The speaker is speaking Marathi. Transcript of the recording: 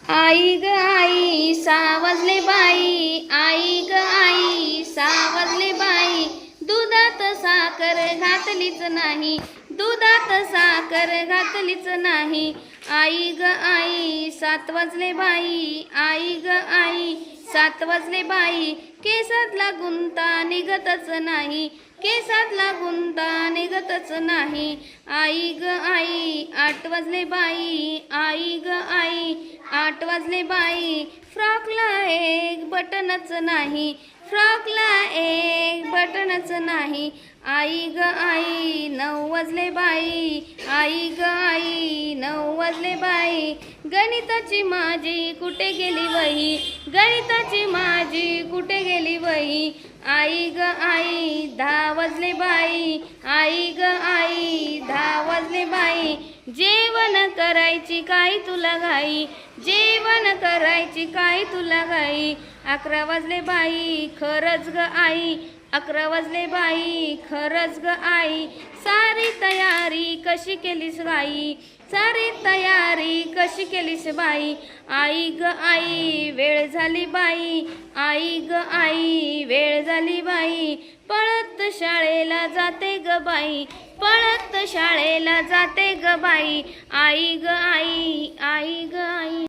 आई ग आई सावजले बाई, आई ग आई सावजले बाई, दुधात साखर घातलीच नाही, दुधात साखर घातलीच नाही। आई ग आई 7 वाजले बाई, आई ग आई 7 वाजले बाई, केसातला गुंता निघतच नाही, केसातला गुंता निघतच नाही। आई ग आई 8 वाजले बाई, आई ग आई 8 वाजले बाई, फ्रॉकला एक बटनच नाही, फ्रॉकला एक बटनच नाही। आई ग आई 9 वाजले बाई, आई ग आई 9 वाजले बाई, गणिताची माझी कुठे गेली वही, गणिताची माझी कुठे गेली वही। आई ग आई 10 वाजले बाई, आई ग आई 10 वाजले बाई, जेवण करायची काय तुला घाई, जेवण करायची काय तुला घाई। 11 वाजले बाई खरंच ग आई, 11 वाजले बाई खरंच ग आई, सारी तयारी कशी केलीस बाई, सारी तयारी कशी केलीस बाई। आई ग आई वेळ झाली बाई, आई ग आई वेळ झाली बाई, पळत शाळेला जाते ग बाई, पळत शाळेला जाते ग बाई। आई ग आई, आई ग आई।